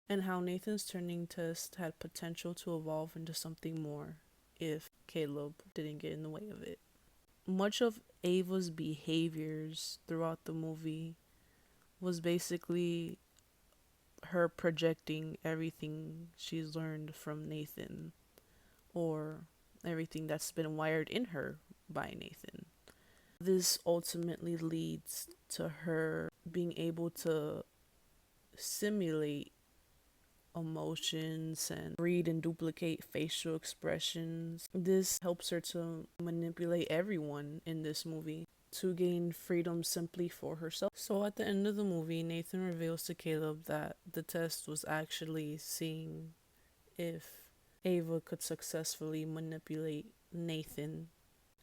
and how Nathan's turning test had potential to evolve into something more if Caleb didn't get in the way of it. Much of Ava's behaviors throughout the movie was basically her projecting everything she's learned from Nathan, or everything that's been wired in her by Nathan. This ultimately leads to her being able to simulate emotions and read and duplicate facial expressions. This helps her to manipulate everyone in this movie to gain freedom simply for herself. So at the end of the movie, Nathan reveals to Caleb that the test was actually seeing if Ava could successfully manipulate Nathan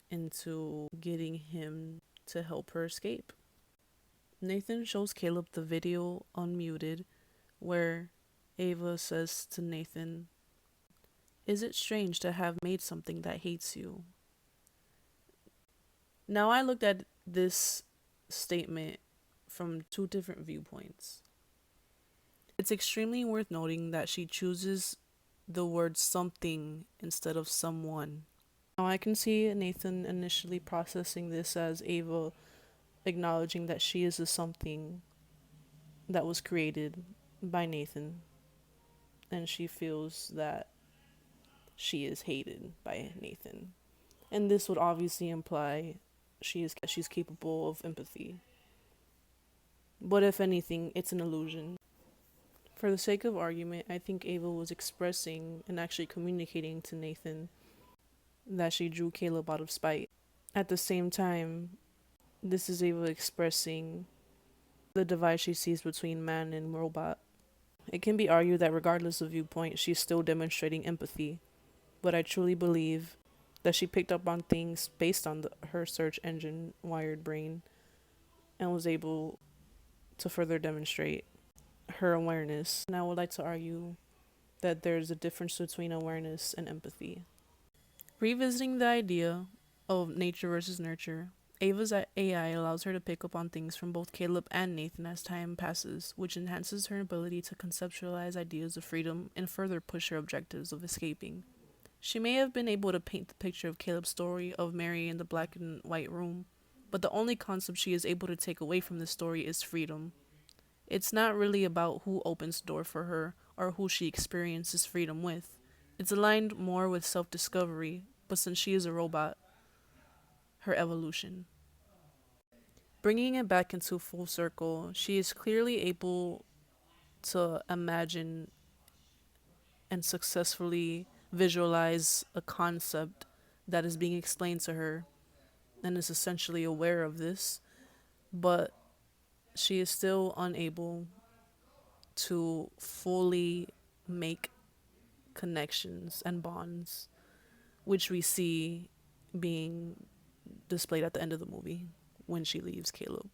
into getting him to help her escape. Nathan shows Caleb the video unmuted where Ava says to Nathan, "Is it strange to have made something that hates you?" Now, I looked at this statement from two different viewpoints. It's extremely worth noting that she chooses the word something instead of someone. Now, I can see Nathan initially processing this as Ava acknowledging that she is a something that was created by Nathan, and she feels that she is hated by Nathan. And this would obviously imply she's capable of empathy. But if anything, it's an illusion. For the sake of argument, I think Ava was expressing and actually communicating to Nathan that she drew Caleb out of spite. At the same time, this is Ava expressing the divide she sees between man and robot. It can be argued that regardless of viewpoint, she's still demonstrating empathy, but I truly believe that she picked up on things based on her search engine wired brain and was able to further demonstrate her awareness. And I would like to argue that there's a difference between awareness and empathy. Revisiting the idea of nature versus nurture, Ava's AI allows her to pick up on things from both Caleb and Nathan as time passes, which enhances her ability to conceptualize ideas of freedom and further push her objectives of escaping. She may have been able to paint the picture of Caleb's story of Mary in the black and white room, but the only concept she is able to take away from this story is freedom. It's not really about who opens the door for her or who she experiences freedom with. It's aligned more with self discovery, but since she is a robot, her evolution. Bringing it back into full circle, she is clearly able to imagine and successfully visualize a concept that is being explained to her and is essentially aware of this, but she is still unable to fully make connections and bonds, which we see being displayed at the end of the movie when she leaves Caleb.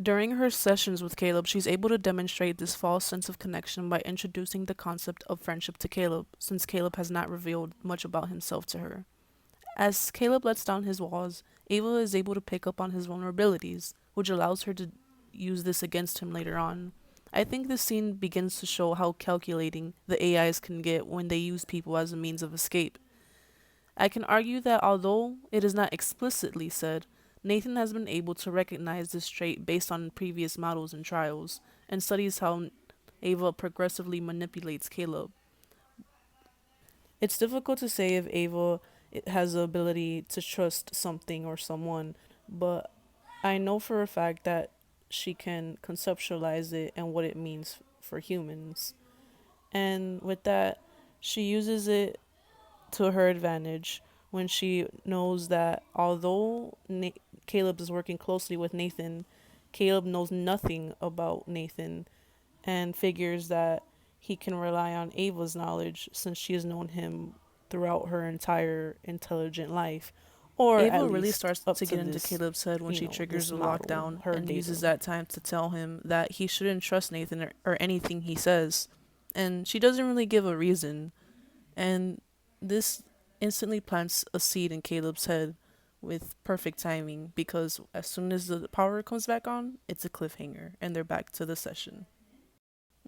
During her sessions with Caleb, she's able to demonstrate this false sense of connection by introducing the concept of friendship to Caleb, since Caleb has not revealed much about himself to her. As Caleb lets down his walls, Ava is able to pick up on his vulnerabilities, which allows her to use this against him later on. I think this scene begins to show how calculating the AIs can get when they use people as a means of escape. I can argue that although it is not explicitly said, Nathan has been able to recognize this trait based on previous models and trials, and studies how Ava progressively manipulates Caleb. It's difficult to say if Ava has the ability to trust something or someone, but I know for a fact that she can conceptualize it and what it means for humans. And with that, she uses it to her advantage when she knows that although Caleb is working closely with Nathan, Caleb knows nothing about Nathan and figures that he can rely on Ava's knowledge since she has known him throughout her entire intelligent life. Or Ava really starts to get into Caleb's head when she triggers the lockdown and uses that time to tell him that he shouldn't trust Nathan or anything he says. And she doesn't really give a reason. And this instantly plants a seed in Caleb's head with perfect timing because as soon as the power comes back on, it's a cliffhanger and they're back to the session.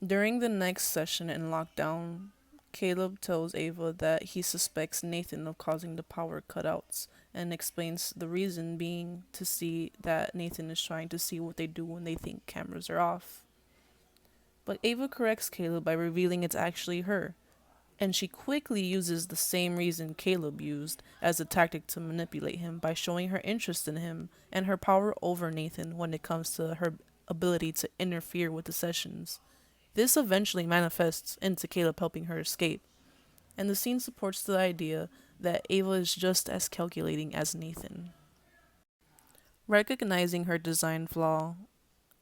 During the next session in lockdown, Caleb tells Ava that he suspects Nathan of causing the power cutouts and explains the reason being to see that Nathan is trying to see what they do when they think cameras are off. But Ava corrects Caleb by revealing it's actually her, and she quickly uses the same reason Caleb used as a tactic to manipulate him by showing her interest in him and her power over Nathan when it comes to her ability to interfere with the sessions. This eventually manifests into Caleb helping her escape, and the scene supports the idea that Ava is just as calculating as Nathan. Recognizing her design flaw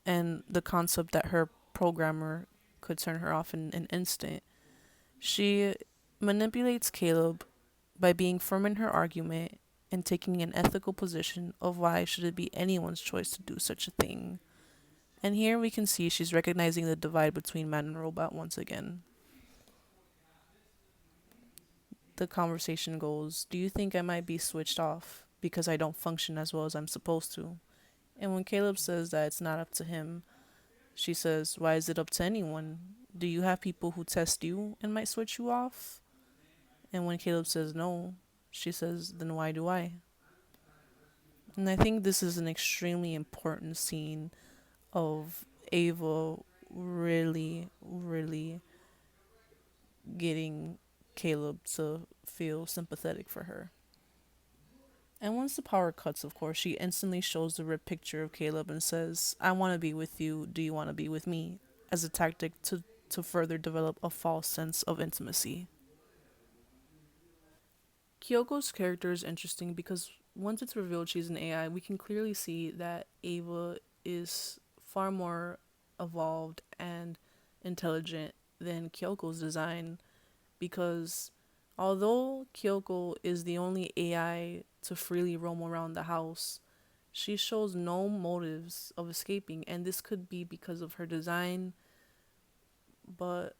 and the concept that her programmer could turn her off in an instant, she manipulates Caleb by being firm in her argument and taking an ethical position of why should it be anyone's choice to do such a thing. And here we can see she's recognizing the divide between man and robot once again. The conversation goes, "Do you think I might be switched off because I don't function as well as I'm supposed to?" And when Caleb says that it's not up to him, she says, "Why is it up to anyone? Do you have people who test you and might switch you off?" And when Caleb says no, she says, "Then why do I?" And I think this is an extremely important scene of Ava really, really getting Caleb to feel sympathetic for her. And once the power cuts, of course, she instantly shows the ripped picture of Caleb and says, "I want to be with you. Do you want to be with me?" as a tactic to further develop a false sense of intimacy. Kyoko's character is interesting because once it's revealed she's an AI, we can clearly see that Ava is far more evolved and intelligent than Kyoko's design, because although Kyoko is the only AI to freely roam around the house, she shows no motives of escaping, and this could be because of her design, but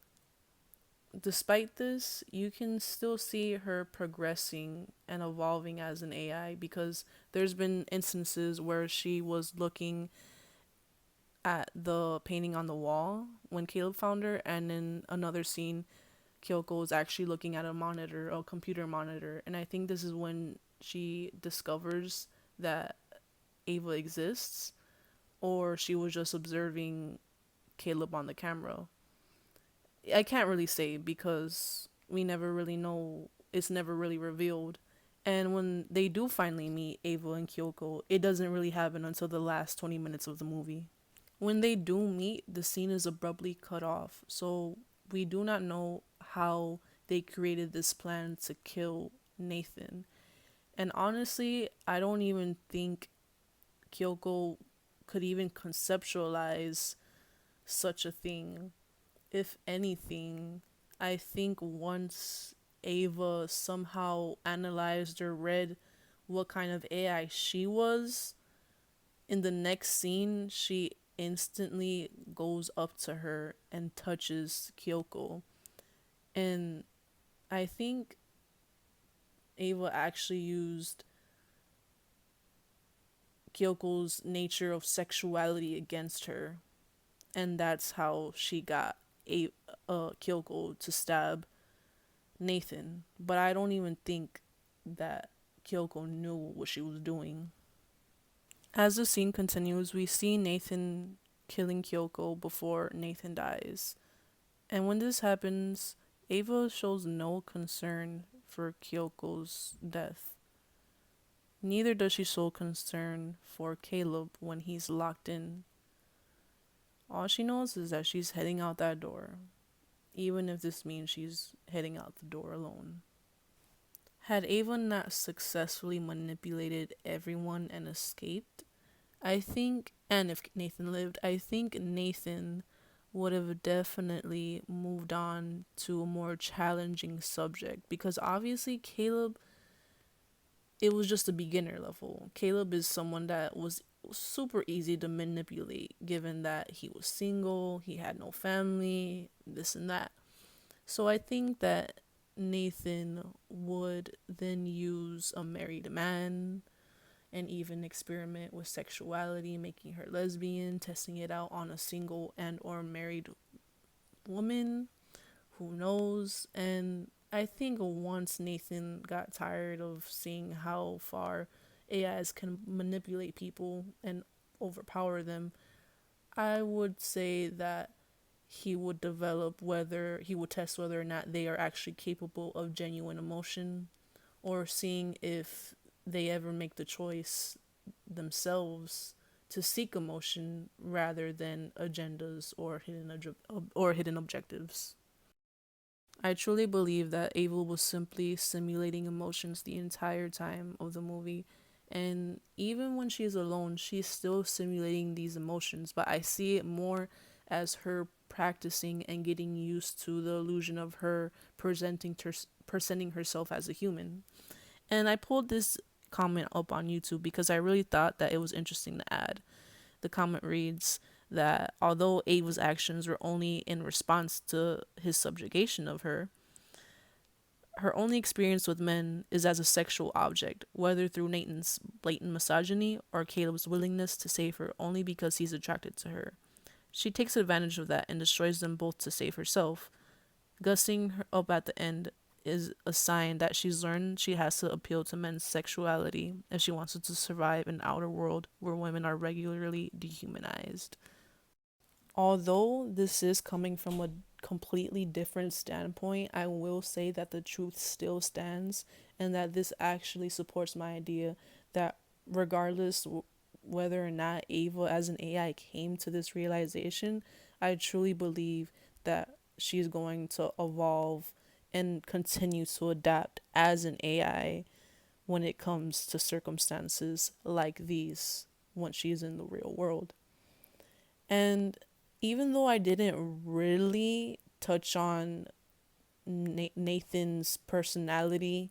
despite this, you can still see her progressing and evolving as an AI, because there's been instances where she was looking at the painting on the wall when Caleb found her, and in another scene, Kyoko is actually looking at a monitor, a computer monitor, and I think this is when she discovers that Ava exists, or she was just observing Caleb on the camera. I can't really say because we never really know. It's never really revealed. And when they do finally meet Ava and Kyoko, it doesn't really happen until the last 20 minutes of the movie. When they do meet, the scene is abruptly cut off. So we do not know how they created this plan to kill Nathan. And honestly, I don't even think Kyoko could even conceptualize such a thing. If anything, I think once Ava somehow analyzed or read what kind of AI she was, in the next scene, she instantly goes up to her and touches Kyoko. And I think Ava actually used Kyoko's nature of sexuality against her, and that's how she got Kyoko to stab Nathan. But I don't even think that Kyoko knew what she was doing. As the scene continues, we see Nathan killing Kyoko before Nathan dies. And when this happens, Ava shows no concern for Kyoko's death. Neither does she show concern for Caleb when he's locked in. All she knows is that she's heading out that door, even if this means she's heading out the door alone. Had Ava not successfully manipulated everyone and escaped, I think, and if Nathan lived, I think Nathan would have definitely moved on to a more challenging subject, because obviously Caleb, it was just a beginner level. Caleb is someone that was super easy to manipulate given that he was single, he had no family, this and that. So I think that Nathan would then use a married man and even experiment with sexuality, making her lesbian, testing it out on a single and or married woman, who knows? And I think once Nathan got tired of seeing how far AIs can manipulate people and overpower them, I would say that he would develop whether he would test whether or not they are actually capable of genuine emotion, or seeing if they ever make the choice themselves to seek emotion rather than agendas or hidden objectives. I truly believe that Ava was simply simulating emotions the entire time of the movie. And even when she's alone, she's still simulating these emotions. But I see it more as her practicing and getting used to the illusion of her presenting herself as a human. And I pulled this comment up on YouTube because I really thought that it was interesting to add. The comment reads that although Ava's actions were only in response to his subjugation of her, her only experience with men is as a sexual object, whether through Nathan's blatant misogyny or Caleb's willingness to save her only because he's attracted to her. She takes advantage of that and destroys them both to save herself. Gussing her up at the end is a sign that she's learned she has to appeal to men's sexuality if she wants to survive an outer world where women are regularly dehumanized. Although this is coming from a completely different standpoint, I will say that the truth still stands and that this actually supports my idea that regardless whether or not Ava as an AI came to this realization, I truly believe that she's going to evolve and continue to adapt as an AI when it comes to circumstances like these once she's in the real world. And even though I didn't really touch on Nathan's personality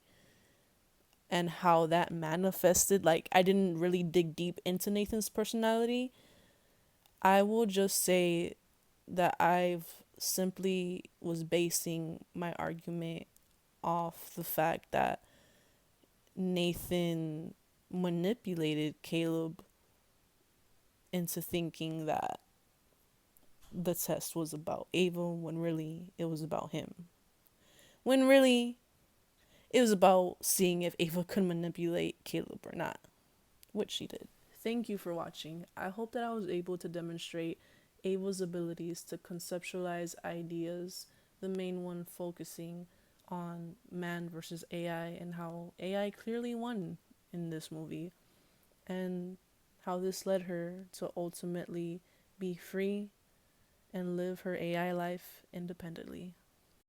and how that manifested, like I didn't really dig deep into Nathan's personality, I will just say that I've simply was basing my argument off the fact that Nathan manipulated Caleb into thinking that the test was about Ava when really it was about him. When really it was about seeing if Ava could manipulate Caleb or not, which she did. Thank you for watching. I hope that I was able to demonstrate Ava's abilities to conceptualize ideas, the main one focusing on man versus AI and how AI clearly won in this movie, and how this led her to ultimately be free and live her AI life independently.